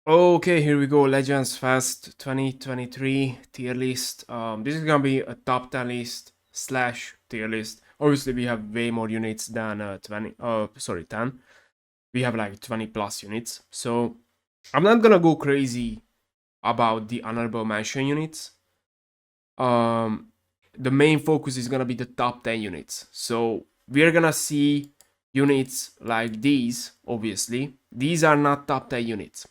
Okay, here we go. Legends Fest 2023 tier list. This is gonna be a top 10 list slash tier list. Obviously, we have way more units than 20. Sorry, 10. We have like 20 plus units. So I'm not gonna go crazy about the honorable mention units. Um, the main focus is gonna be the top 10 units. So we're gonna see units like these. Obviously, these are not top 10 units.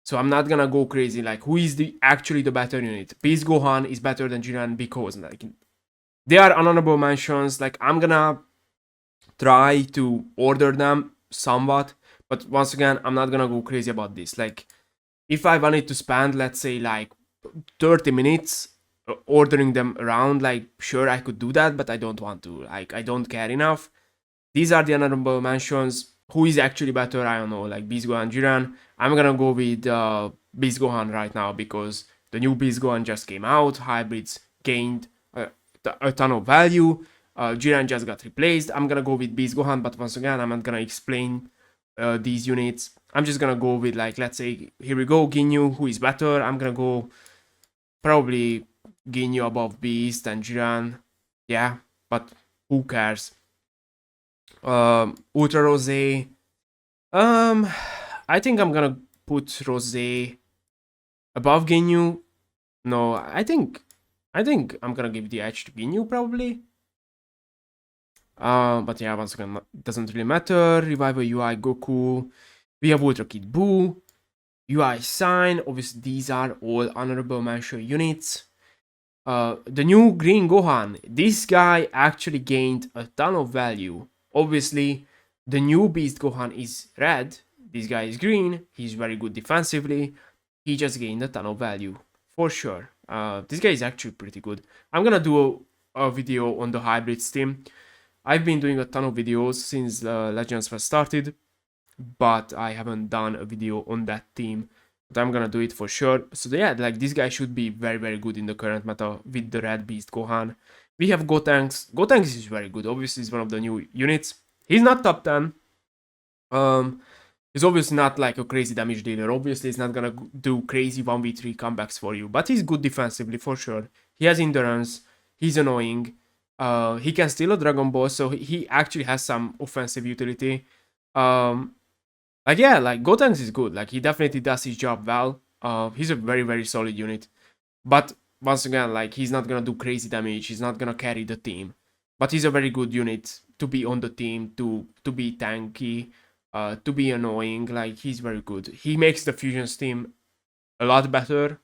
So I'm not gonna go crazy like who is the actually the better unit. Beast Gohan is better than Jiren because like they are honorable mentions. Like I'm gonna try to order them somewhat, but once again I'm not gonna go crazy about this. Like if I wanted to spend let's say like 30 minutes ordering them around, like sure I could do that, but I don't want to. Like I don't care enough. These are the honorable mentions. Who is actually better? I don't know. Like Beast Gohan, Jiren. I'm gonna go with Beast Gohan right now because the new Beast Gohan just came out. Hybrids gained a ton of value. Jiren just got replaced. I'm gonna go with Beast Gohan, but once again, I'm not gonna explain these units. I'm just gonna go with like let's say here we go Ginyu. Who is better? I'm gonna go probably Ginyu above Beast and Jiren. Yeah, but who cares? Ultra Rose. Um, I think I'm gonna put Rose above Ginyu. No, I think I'm gonna give the edge to Ginyu probably. But yeah, once again, doesn't really matter. Revival UI Goku. We have Ultra Kid Buu. UI Sign. Obviously, these are all honorable mention units. The new Green Gohan. This guy actually gained a ton of value. Obviously, the new Beast Gohan is red. This guy is green. He's very good defensively. He just gained a ton of value for sure. This guy is actually pretty good. I'm gonna do a video on the hybrids team. I've been doing a ton of videos since Legends first started, but I haven't done a video on that team. But I'm gonna do it for sure. So yeah, like this guy should be very very good in the current meta with the Red Beast Gohan. We have Gotenks. Gotenks is very good. Obviously, he's one of the new units. He's not top 10. Um, he's obviously not like a crazy damage dealer. Obviously, he's not gonna do crazy 1v3 comebacks for you, but he's good defensively for sure. He has endurance. He's annoying. He can steal a Dragon Ball, so he actually has some offensive utility. Um, like yeah, like Gotenks is good. Like he definitely does his job well. He's a very very solid unit. But once again, like he's not gonna do crazy damage. He's not gonna carry the team. But he's a very good unit to be on the team, to be tanky, to be annoying. Like he's very good. He makes the fusions team a lot better.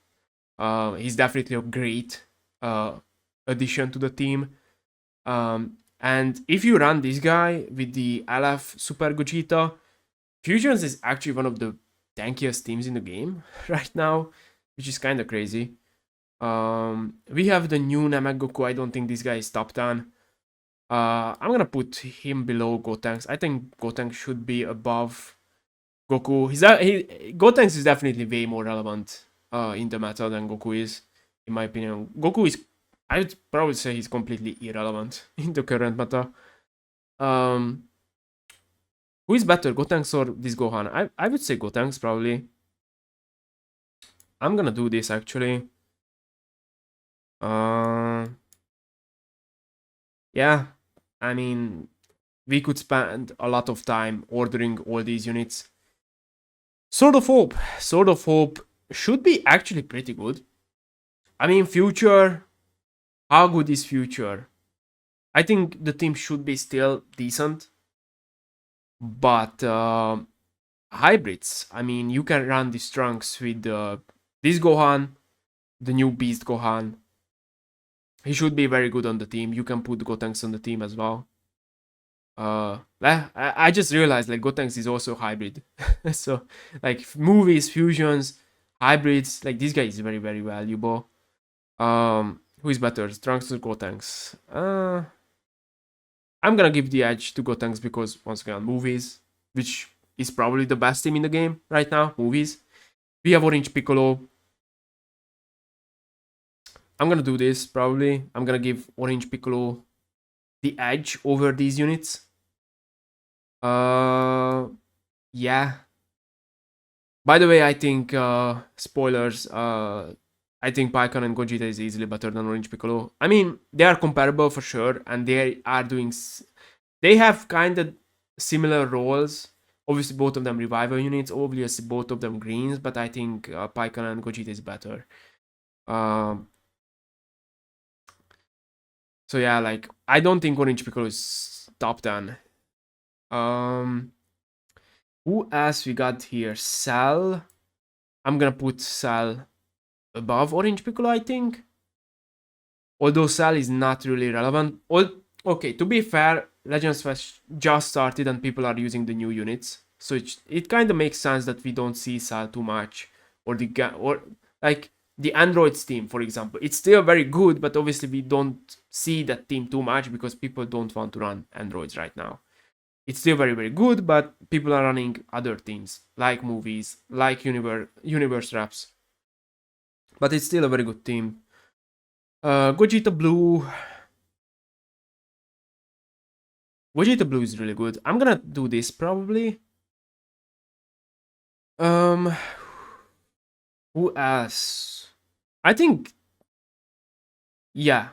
He's definitely a great uh, addition to the team. And if you run this guy with the LF Super Gogeta, Fusions is actually one of the tankiest teams in the game right now, which is kind of crazy. We have the new Namek Goku. I don't think this guy is top 10. I'm gonna put him below Gotenks. I think Gotenks should be above Goku. Gotenks is definitely way more relevant in the meta than Goku is, in my opinion. Goku is, I would probably say he's completely irrelevant in the current meta. Um, who is better, Gotenks or this Gohan? I would say Gotenks probably. I'm gonna do this actually. Uh, yeah, I mean, we could spend a lot of time ordering all these units. Sword of Hope. Sword of Hope should be actually pretty good. I mean, Future. How good is Future? I think the team should be still decent, but hybrids. I mean, you can run these trunks with this Gohan, the new Beast Gohan. He should be very good on the team. You can put Gotenks on the team as well. I just realized like Gotenks is also hybrid. So like movies, fusions, hybrids, like this guy is very very valuable. Who is better, Trunks or Gotenks? I'm gonna give the edge to Gotenks because once again movies, which is probably the best team in the game right now. Movies. We have Orange Piccolo. I'm gonna do this probably. I'm gonna give Orange Piccolo the edge over these units. Uh, yeah, By the way, I think spoilers. I think Pycon and Gogeta is easily better than Orange Piccolo. I mean, they are comparable for sure, and they are doing. They have kind of similar roles. Obviously, both of them revival units. Obviously, both of them greens, but I think Pycon and Gogeta is better. Um, so yeah, like I don't think Orange Piccolo is top 10. Um, who else we got here? Cell. I'm gonna put Cell above Orange Piccolo, I think. Although Cell is not really relevant. Okay, to be fair, Legends Fest just started and people are using the new units. So it kind of makes sense that we don't see Cell too much. Or like the Androids team, for example. It's still very good, but obviously we don't see that team too much because people don't want to run Androids right now. It's still very, very good, but people are running other teams, like movies, like Universe Raps. But it's still a very good team. Gogeta Blue. Gogeta Blue is really good. I'm gonna do this probably. Um, who else? I think. Yeah.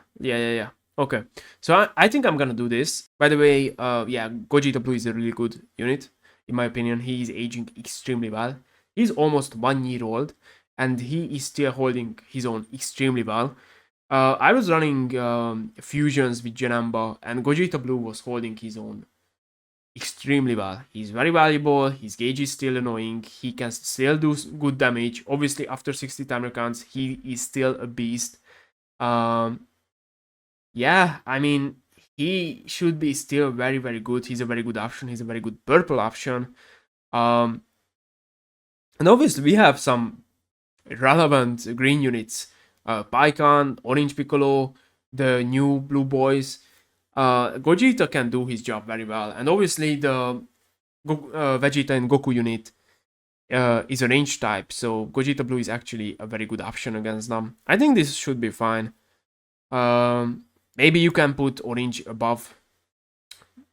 Okay, so I think I'm gonna do this. By the way, yeah, Gogeta Blue is a really good unit, in my opinion. He is aging extremely well. He's almost 1 year old, and he is still holding his own extremely well. I was running fusions with Janamba, and Gogeta Blue was holding his own extremely well. He's very valuable. His gauge is still annoying. He can still do good damage. Obviously, after 60 timer counts, he is still a beast. Yeah, I mean, he should be still very, very good. He's a very good option. He's a very good purple option. Um, and obviously, we have some relevant green units. Pycon, Orange Piccolo, the new blue boys. Gogeta can do his job very well. And obviously, the Vegeta and Goku unit is a range type, so Gogeta Blue is actually a very good option against them. I think this should be fine. Maybe you can put Orange above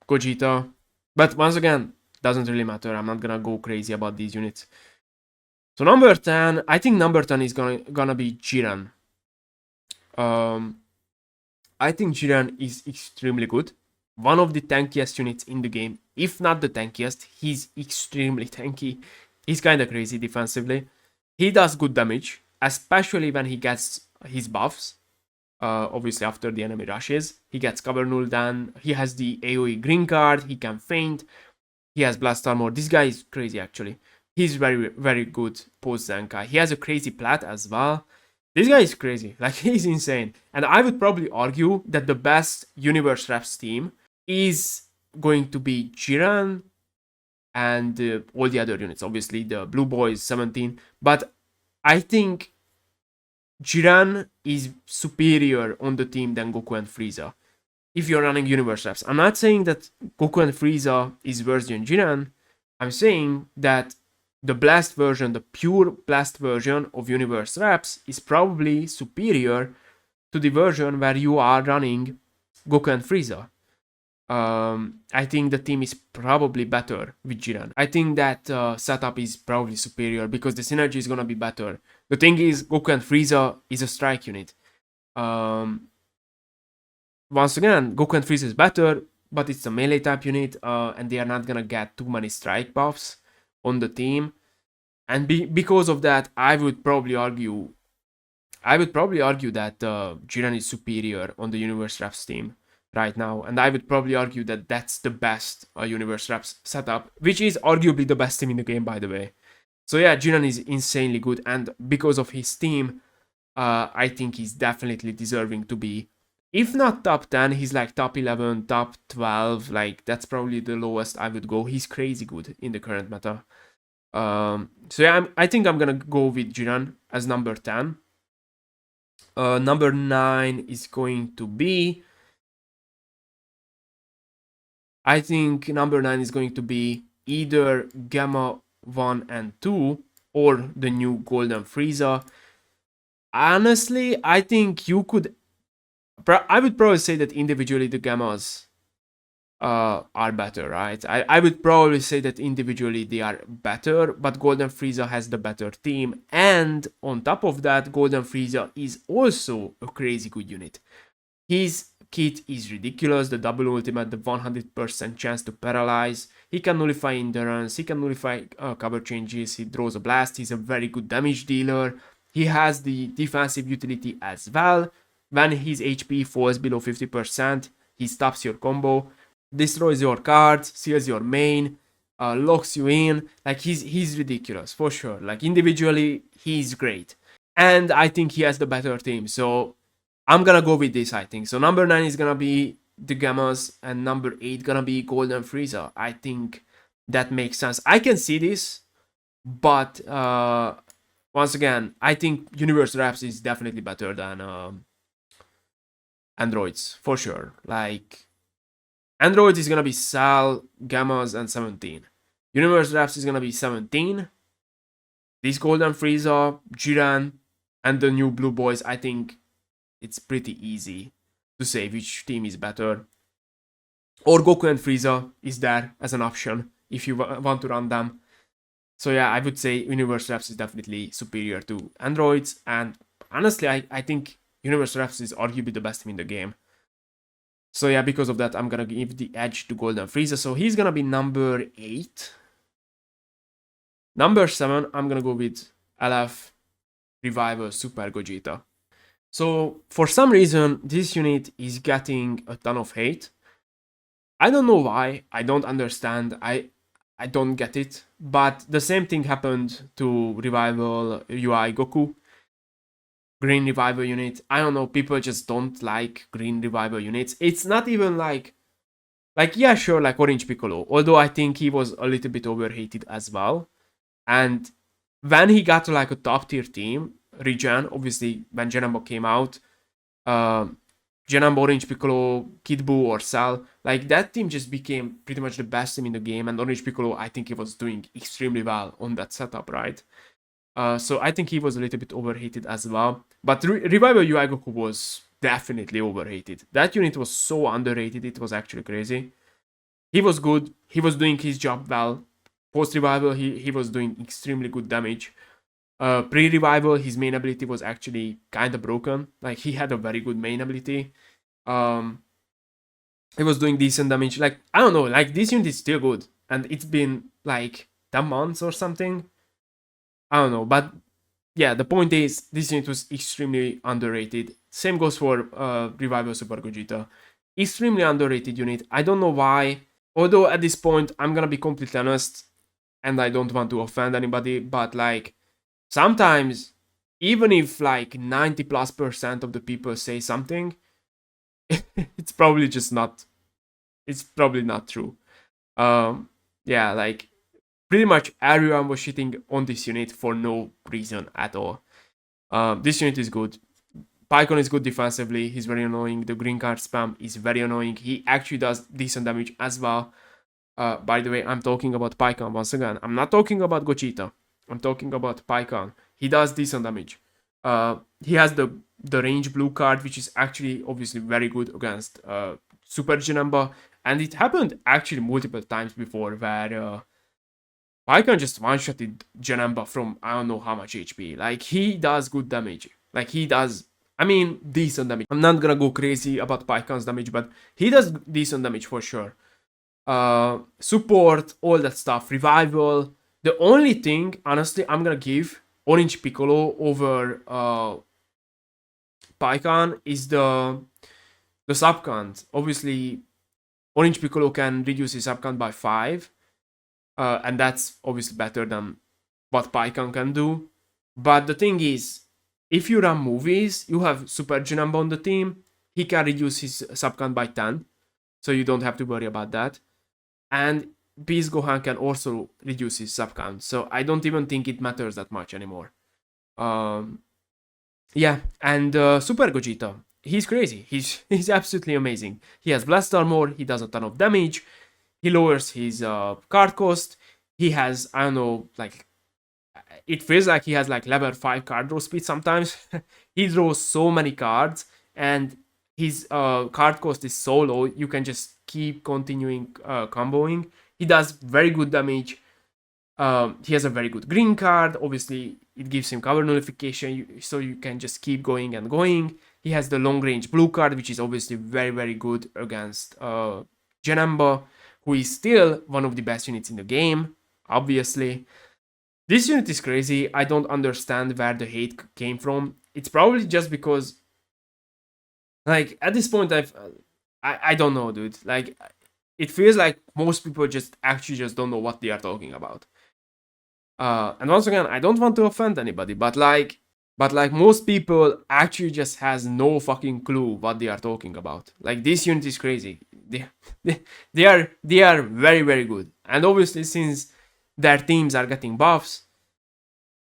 Gogeta, but once again, doesn't really matter. I'm not gonna go crazy about these units. So number 10, I think number 10 is gonna be Jiren. I think Jiren is extremely good. One of the tankiest units in the game, if not the tankiest. He's extremely tanky. He's kind of crazy defensively. He does good damage, especially when he gets his buffs. Obviously, after the enemy rushes, he gets cover null done. He has the AoE green card. He can feint. He has blast armor. This guy is crazy actually. He's very, very good post Zenkai. He has a crazy plat as well. This guy is crazy. Like, he's insane. And I would probably argue that the best Universe Reps team is going to be Jiren and all the other units. Obviously, the Blue Boys 17. But I think Jiren is superior on the team than Goku and Frieza. If you're running Universe Reps. I'm not saying that Goku and Frieza is worse than Jiren. I'm saying that the blast version, the pure blast version of Universe Reps is probably superior to the version where you are running Goku and Frieza. I think the team is probably better with Jiren. I think that setup is probably superior because the synergy is gonna be better. The thing is, Goku and Frieza is a strike unit. Once again, Goku and Frieza is better, but it's a melee type unit, and they are not gonna get too many strike buffs on the team. And because of that, I would probably argue that Jiren is superior on the Universe Reps team right now, and I would probably argue that that's the best Universe Reps setup, which is arguably the best team in the game, by the way. So yeah, Jiren is insanely good, and because of his team, I think he's definitely deserving to be, if not top 10, he's like top 11, top 12. Like, that's probably the lowest I would go. He's crazy good in the current meta. So yeah, I think I'm gonna go with Jiren as number 10. Number 9 is going to be. I think number 9 is going to be either Gamma 1 and 2 or the new Golden Frieza. Honestly, I think you could. I would probably say that individually the Gammas are better, right? I would probably say that individually they are better, but Golden Frieza has the better team. And on top of that, Golden Frieza is also a crazy good unit. His kit is ridiculous, the double ultimate, the 100% chance to paralyze. He can nullify endurance, he can nullify cover changes, he draws a blast, he's a very good damage dealer. He has the defensive utility as well. When his HP falls below 50%, he stops your combo, destroys your cards, seals your main, locks you in. Like he's ridiculous for sure. Like individually, he's great, and I think he has the better team. So I'm gonna go with this. I think so. Number 9 is gonna be the Gammas, and number 8 gonna be Golden Frieza. I think that makes sense. I can see this, but once again, I think Universe Raps is definitely better than Androids for sure. Like Androids is gonna be Sal, Gammas, and 17. Universe Raps is gonna be 17. This Golden Frieza, Jiren, and the new Blue Boys, I think it's pretty easy to say which team is better. Or Goku and Frieza is there as an option if you want to run them. So yeah, I would say Universe Raps is definitely superior to Androids. And honestly, I think Universe Raps is arguably the best team in the game. So yeah, because of that, I'm gonna give the edge to Golden Frieza. So he's gonna be number 8. Number 7, I'm gonna go with LF Revival Super Gogeta. So for some reason, this unit is getting a ton of hate. I don't know why. I don't understand. I don't get it. But the same thing happened to Revival UI Goku. Green Revival unit. I don't know. People just don't like Green Revival units. It's not even like yeah, sure, like Orange Piccolo. Although I think he was a little bit overhated as well. And when he got to like a top tier team, Regen, obviously when Janemba came out, Janemba, Orange Piccolo, Kid Buu, or Cell, like that team just became pretty much the best team in the game. And Orange Piccolo, I think he was doing extremely well on that setup, right? So I think he was a little bit overhated as well. But Revival UI Goku was definitely overhated. That unit was so underrated, it was actually crazy. He was good, he was doing his job well. Post-revival, he was doing extremely good damage. Pre-revival, his main ability was actually kind of broken. Like, he had a very good main ability. He was doing decent damage. Like, I don't know, like, this unit is still good. And it's been, like, 10 months or something. I don't know, but yeah, the point is, this unit was extremely underrated. Same goes for Revival Super Gogeta. Extremely underrated unit. I don't know why. Although at this point, I'm gonna be completely honest, and I don't want to offend anybody, but like, sometimes, even if like 90+% of the people say something, it's probably just not, it's probably not true. Yeah, like, pretty much everyone was shitting on this unit for no reason at all. This unit is good. Pycon is good defensively. He's very annoying. The green card spam is very annoying. He actually does decent damage as well. By the way, I'm talking about Pycon once again. I'm not talking about Gogeta. I'm talking about Pycon. He does decent damage. He has the range blue card, which is actually obviously very good against Super Janemba. And it happened actually multiple times before where Pycon just one-shotted Janemba from I don't know how much HP. Like, he does good damage. Like, he does, I mean, decent damage. I'm not gonna go crazy about Pycon's damage, but he does decent damage for sure. Support, all that stuff, revival. The only thing, honestly, I'm gonna give Orange Piccolo over Pycon is the sub count. Obviously, Orange Piccolo can reduce his sub count by 5, and that's obviously better than what Pycon can do. But the thing is, if you run movies, you have Super Janemba on the team, he can reduce his sub count by 10, so you don't have to worry about that. And Beast Gohan can also reduce his sub count, so I don't even think it matters that much anymore. Yeah, and Super Gogeta, he's crazy. He's absolutely amazing. He has blast armor. He does a ton of damage. He lowers his card cost. He has, I don't know, like, it feels like he has like level 5 card draw speed sometimes. He draws so many cards, and his card cost is so low, you can just keep continuing comboing. He does very good damage. He has a very good green card. Obviously, it gives him cover nullification, so you can just keep going and going. He has the long range blue card, which is obviously very, very good against Janemba, who is still one of the best units in the game, obviously. This unit is crazy. I don't understand where the hate came from. It's probably just because, like, at this point, I don't know, dude. Like, it feels like most people just actually just don't know what they are talking about. And once again, I don't want to offend anybody, but like most people actually just has no fucking clue what they are talking about. Like, this unit is crazy. They are very, very good. And obviously, since their teams are getting buffs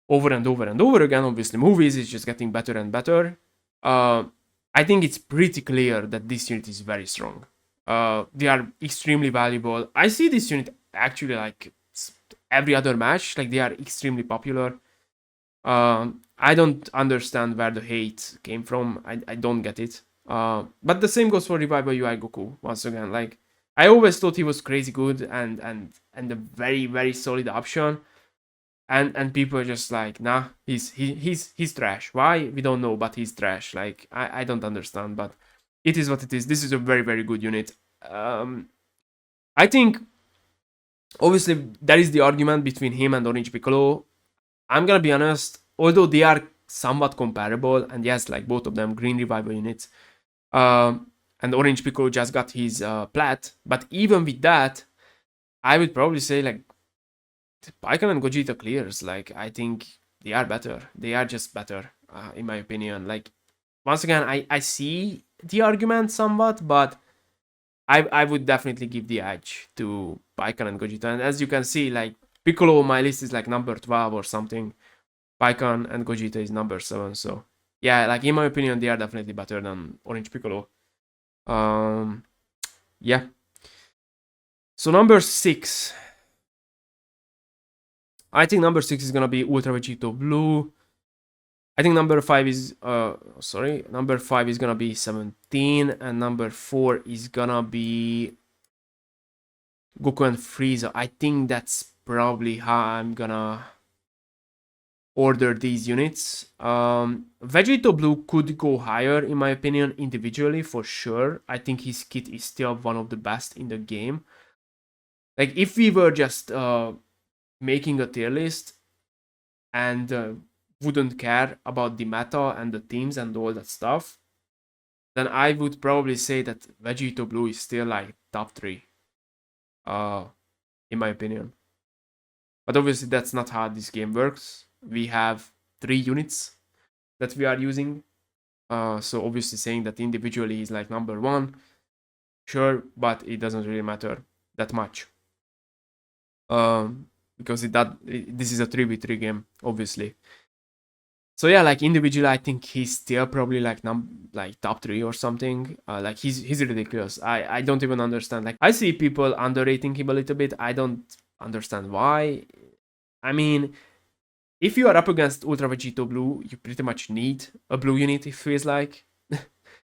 over and over and over again, obviously movies is just getting better and better. I think it's pretty clear that this unit is very strong. They are extremely valuable. I see this unit actually like every other match. Like, they are extremely popular. I don't understand where the hate came from. I don't get it. But the same goes for Revival UI Goku. Once again, like, I always thought he was crazy good and a very, very solid option. And people are just like, nah, he's trash. Why? We don't know, but he's trash. Like, I don't understand, but it is what it is. This is a very, very good unit. I think obviously there is the argument between him and Orange Piccolo. I'm gonna be honest, although they are somewhat comparable, and yes, like both of them green revival units, and Orange Piccolo just got his plat, but even with that, I would probably say like Piccolo and Gogeta clears. Like, I think they are better. They are just better, in my opinion. Like, once again, I see the argument somewhat, but I would definitely give the edge to Piccolo and Gogeta. And as you can see, like, Piccolo on my list is like number 12 or something. Piccolo and Gogeta is number 7. So yeah, like, in my opinion, they are definitely better than Orange Piccolo. Yeah. So number 6. I think number 6 is gonna be Ultra Vegito Blue. I think number 5 is number 5 is gonna be 17, and number 4 is gonna be Goku and Frieza. I think that's probably how I'm gonna order these units. Vegito Blue could go higher, in my opinion, individually, for sure. I think his kit is still one of the best in the game. Like, if we were just making a tier list and wouldn't care about the meta and the teams and all that stuff, then I would probably say that Vegito Blue is still like top 3, in my opinion. But obviously that's not how this game works. We have 3 units that we are using. So obviously saying that individually is like number 1, sure, but it doesn't really matter that much. Because this is a 3v3 game, obviously. So yeah, like, individually, I think he's still probably like top 3 or something. Like, he's ridiculous. I don't even understand. Like, I see people underrating him a little bit. I don't understand why. I mean, if you are up against Ultra Vegito Blue, you pretty much need a blue unit, it feels like.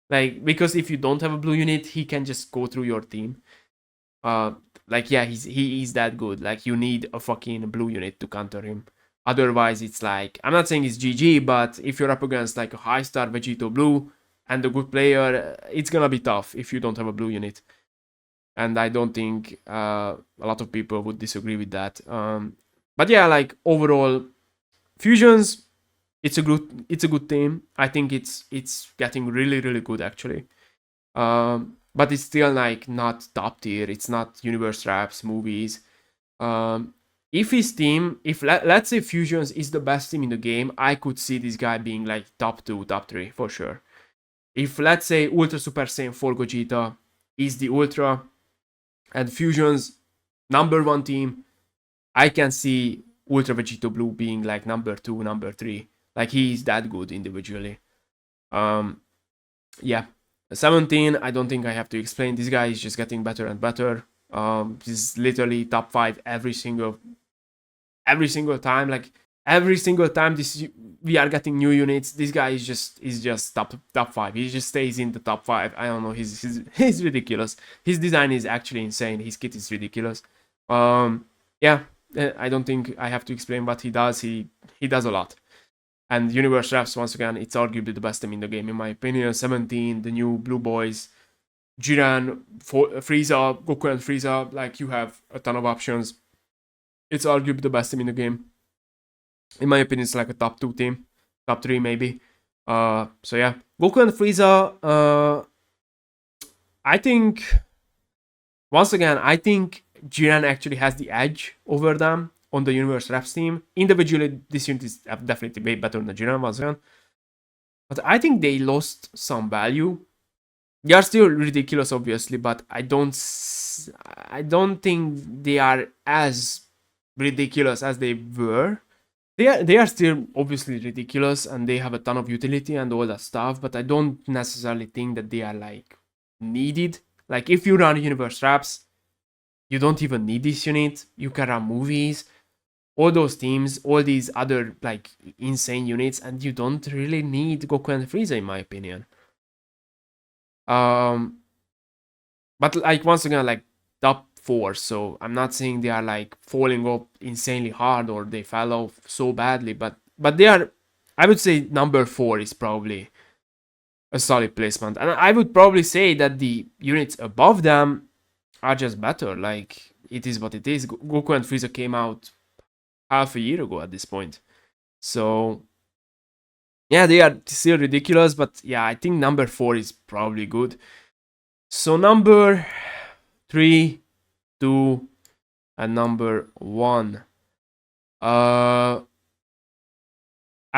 Like, because if you don't have a blue unit, he can just go through your team. Like, yeah, he is that good. Like, you need a fucking blue unit to counter him. Otherwise, it's like, I'm not saying it's GG, but if you're up against like a high star Vegito Blue and a good player, it's gonna be tough if you don't have a blue unit. And I don't think a lot of people would disagree with that. But yeah, like, overall, Fusions, it's a good team. I think it's getting really, really good, actually. But it's still like not top tier. It's not Universe Raps movies. If his team, let's say Fusions is the best team in the game, I could see this guy being like top 2, top 3 for sure. If, let's say, Ultra Super Saiyan 4 Gogeta is the Ultra and Fusions number 1 team, I can see Ultra Vegito Blue being like number 2, number 3. Like, he is that good individually. Yeah. 17, I don't think I have to explain. This guy is just getting better and better. He's literally top 5 every single time. Like, every single time this we are getting new units. This guy is just top 5. He just stays in the top 5. I don't know. He's ridiculous. His design is actually insane. His kit is ridiculous. Yeah, I don't think I have to explain what he does. He does a lot. And Universe Refs, once again, it's arguably the best team in the game in my opinion. 17, the new Blue Boys, Jiren, Frieza, Goku and Frieza. Like, you have a ton of options. It's arguably the best team in the game. In my opinion, it's like a top 2 team. Top 3 maybe. So yeah. Goku and Frieza, I think, once again, I think Jiren actually has the edge over them on the Universe Refs team. Individually, this unit is definitely way better than Jiren, once again. But I think they lost some value. They are still ridiculous, obviously, but I don't think they are as ridiculous as they were. They are still obviously ridiculous, and they have a ton of utility and all that stuff, but I don't necessarily think that they are like needed. Like, if you run Universe Refs, you don't even need this unit. You can run movies, all those teams, all these other like insane units, and you don't really need Goku and Frieza, in my opinion. But like, once again, like top 4, so I'm not saying they are like falling off insanely hard or they fell off so badly, but they are, I would say number 4 is probably a solid placement. And I would probably say that the units above them are just better. Like, it is what it is. Goku and Frieza came out half a year ago at this point. So yeah, they are still ridiculous, but yeah, I think number 4 is probably good. So number 3, 2, and number 1. I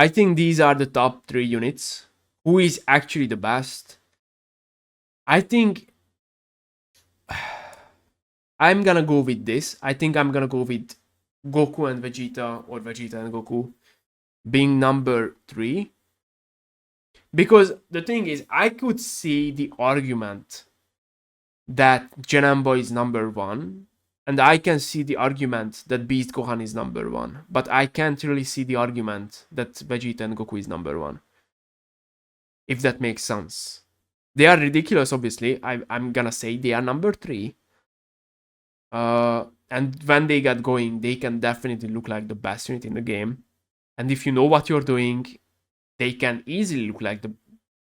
think these are the top 3 units. Who is actually the best? I think I'm gonna go with this. I think I'm gonna go with Goku and Vegeta, or Vegeta and Goku being number 3. Because the thing is, I could see the argument that Janemba is number 1, and I can see the argument that Beast Gohan is number 1, but I can't really see the argument that Vegeta and Goku is number 1. If that makes sense. They are ridiculous, obviously. I'm gonna say they are number 3. And when they get going, they can definitely look like the best unit in the game. And if you know what you're doing, they can easily look like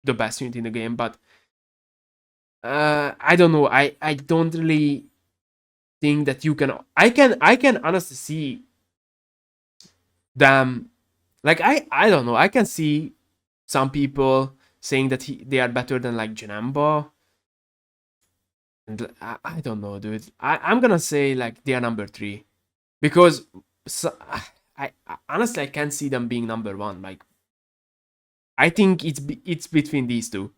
the best unit in the game. But I don't know. I don't really think that you can. I can honestly see them. Like, I don't know. I can see some people saying that they are better than like Janemba. And I don't know, dude. I'm gonna say like they are number 3 because I honestly, I can't see them being number 1. Like, I think it's between these two.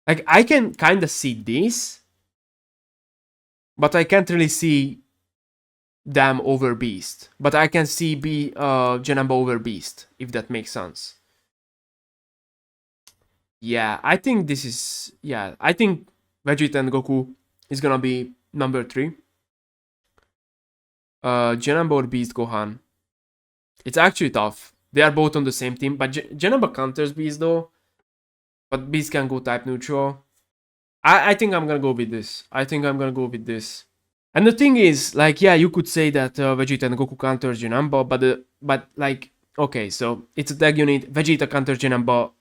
Like, I can kind of see this, but I can't really see them over Beast. But I can see Janemba over Beast, if that makes sense. Yeah, I think this is... Yeah, I think Vegeta and Goku is gonna be number 3. Janemba or Beast Gohan. It's actually tough. They are both on the same team, but Janemba counters Beast though. But Beast can go type neutral. I think I'm gonna go with this. And the thing is, like, yeah, you could say that Vegeta and Goku counters Janemba, but like, okay, so it's a tag unit. Vegeta counters Janemba,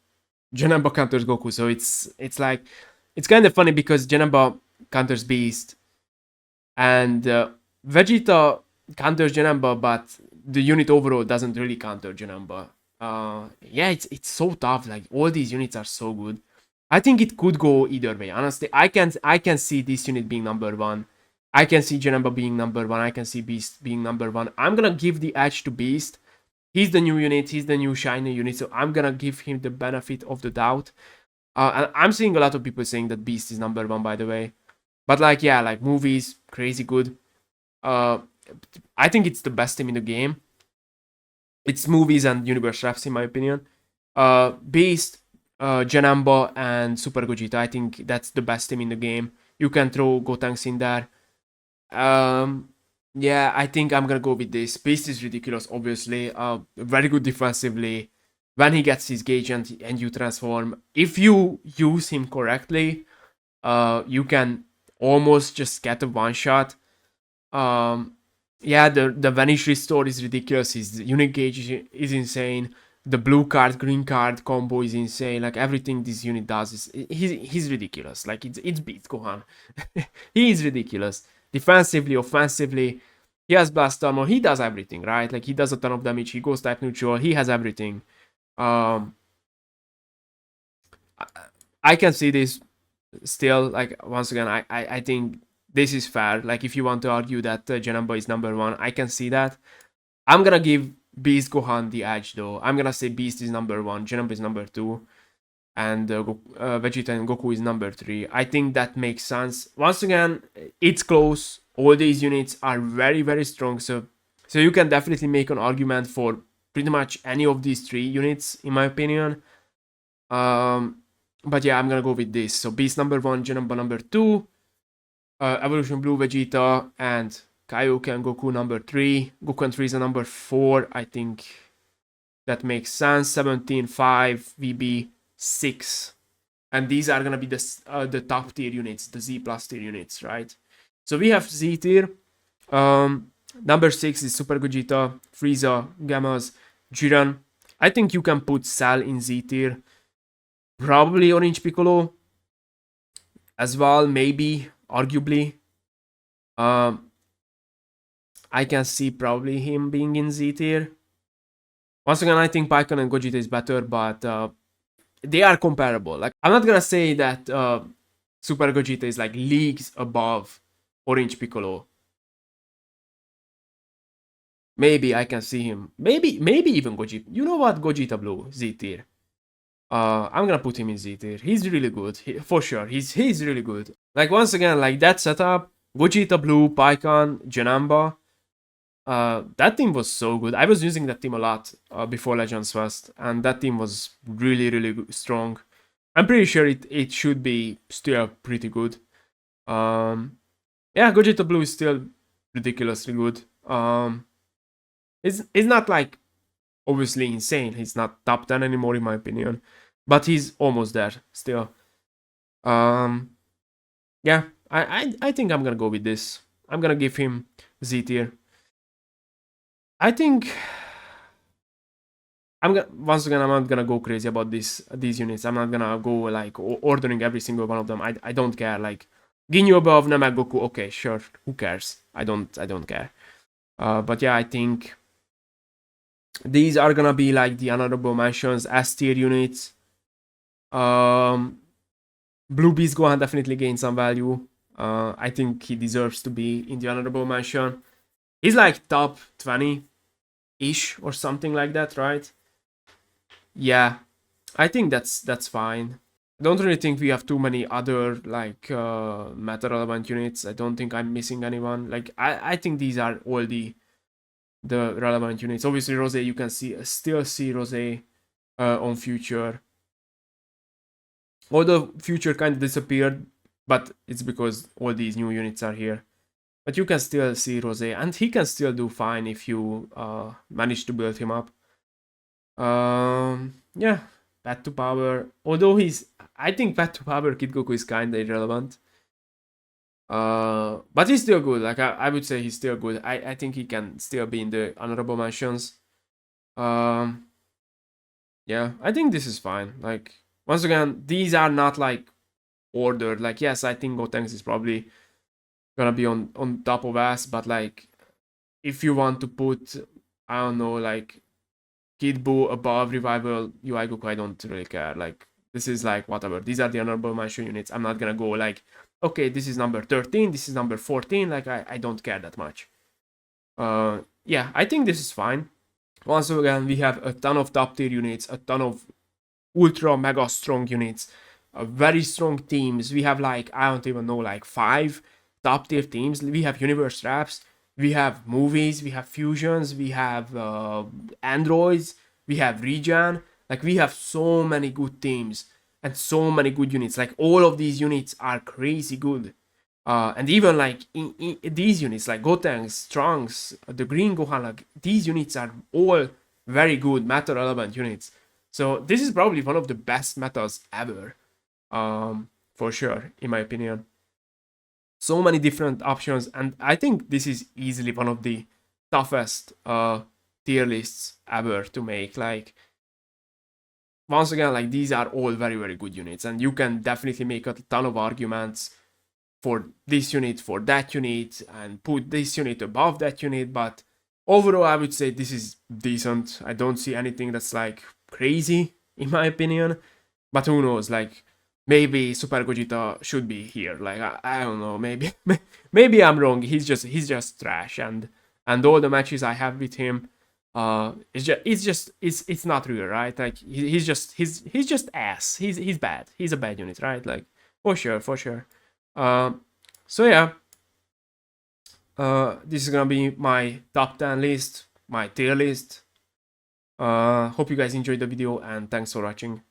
Janemba counters Goku. So it's like, it's kind of funny because Janemba counters Beast, and Vegeta counters Janemba, but the unit overall doesn't really counter Janemba. Yeah, it's so tough. Like, all these units are so good. I think it could go either way. Honestly, I can see this unit being number 1. I can see Janemba being number 1. I can see Beast being number 1. I'm gonna give the edge to Beast. He's the new unit. He's the new shiny unit. So I'm gonna give him the benefit of the doubt. And I'm seeing a lot of people saying that Beast is number 1, by the way. But like, yeah, like, movies, crazy good. I think it's the best team in the game. It's movies and Universe Refs, in my opinion. Beast, Janemba, and Super Gogeta. I think that's the best team in the game. You can throw Gotenks in there. Yeah, I think I'm gonna go with this. Beast is ridiculous, obviously. Very good defensively. when he gets his gauge and you transform, if you use him correctly, you can almost just get a one shot. Yeah, the vanish restore is ridiculous. His unique gauge is insane. The blue card green card combo is insane. Like everything this unit does is he's ridiculous. Like it's beats Gohan. He is ridiculous. Defensively, offensively, he has blast armor. He does everything, right? Like he does a ton of damage. He goes type neutral. He has everything. Um, I can see this still. Like once again, I think this is fair. Like if you want to argue that Janemba is number one, I can see that. I'm gonna give Beast Gohan the edge though. I'm gonna say Beast is number one, Janemba is number two, and Vegeta and Goku is number three. I think that makes sense. Once again, it's close. All these units are very, very strong. So you can definitely make an argument for pretty much any of these three units, in my opinion. But yeah, I'm gonna go with this. So Beast number one, Janemba number two, Evolution Blue Vegeta, and Kaioken Goku number 3. Goku and Frieza number 4. I think that makes sense. 17, 5, VB 6. And these are gonna be the top tier units, the Z plus tier units, right? So we have Z tier. Number 6 is Super Gogeta, Frieza, Gammas, Jiren. I think you can put Cell in Z tier. Probably Orange Piccolo as well, maybe, arguably. I can see probably him being in Z tier. Once again, I think Pikkon and Gogeta is better, but they are comparable. Like I'm not gonna say that Super Gogeta is like leagues above Orange Piccolo. Maybe I can see him. Maybe even Gogeta. You know what? Gogeta Blue Z tier. I'm gonna put him in Z tier. He's really good, for sure. He's really good. Like once again, like that setup, Gogeta Blue, Pikkon, Janemba. That team was so good. I was using that team a lot before Legends West, and that team was really, really strong. I'm pretty sure it should be still pretty good. Yeah, Gogeta Blue is still ridiculously good. It's not like obviously insane. He's not top 10 anymore in my opinion, but he's almost there still. Yeah, I think I'm gonna go with this. I'm gonna give him Z tier. I think once again, I'm not gonna go crazy about these units. I'm not gonna go like ordering every single one of them. I don't care. Like Ginyu above Namek Goku, okay, sure. Who cares? I don't care. But yeah, I think these are gonna be like the honorable mentions, S tier units. Blue Beast Gohan definitely gained some value. I think he deserves to be in the honorable mention. He's like top 20-ish or something like that, right? Yeah, I think that's fine. I don't really think we have too many other like meta relevant units. I don't think I'm missing anyone. Like I think these are all the relevant units. Obviously Rose, you can still see Rose on Future. Although Future kind of disappeared, but it's because all these new units are here. But you can still see Rose, and he can still do fine if you manage to build him up. Yeah, Path to Power. Although I think Path to Power Kid Goku is kinda irrelevant. But he's still good. Like I would say he's still good. I think he can still be in the honorable mentions. Yeah, I think this is fine. Like once again, these are not like ordered. Like yes, I think Gotenks is probably gonna be on top of us, but like if you want to put, I don't know, like Kid Buu above Revival UI Goku, I don't really care. Like this is like whatever. These are the honorable mention units. I'm not gonna go like, okay, this is number 13, this is number 14. Like I don't care that much. Yeah, I think this is fine. Once again, we have a ton of top tier units, a ton of ultra mega strong units, very strong teams. We have like, I don't even know, like 5 top tier teams. We have Universe Raps, we have movies, we have fusions, we have androids, we have Regen. Like we have so many good teams and so many good units. Like all of these units are crazy good. And even like in these units, like Gotenks, Trunks, the Green Gohan, like these units are all very good meta relevant units. So this is probably one of the best metas ever, for sure, in my opinion. So many different options, and I think this is easily one of the toughest tier lists ever to make. Like, once again, like, these are all very, very good units, and you can definitely make a ton of arguments for this unit, for that unit, and put this unit above that unit. But overall, I would say this is decent. I don't see anything that's like crazy, in my opinion. But who knows? Like, maybe Super Gogeta should be here. Like, I don't know. Maybe maybe I'm wrong. He's just trash, and all the matches I have with him, it's not real, right? Like, he's just ass. He's bad. He's a bad unit, right? Like, for sure, for sure. So yeah, this is gonna be my top 10 list, my tier list. Hope you guys enjoyed the video, and thanks for watching.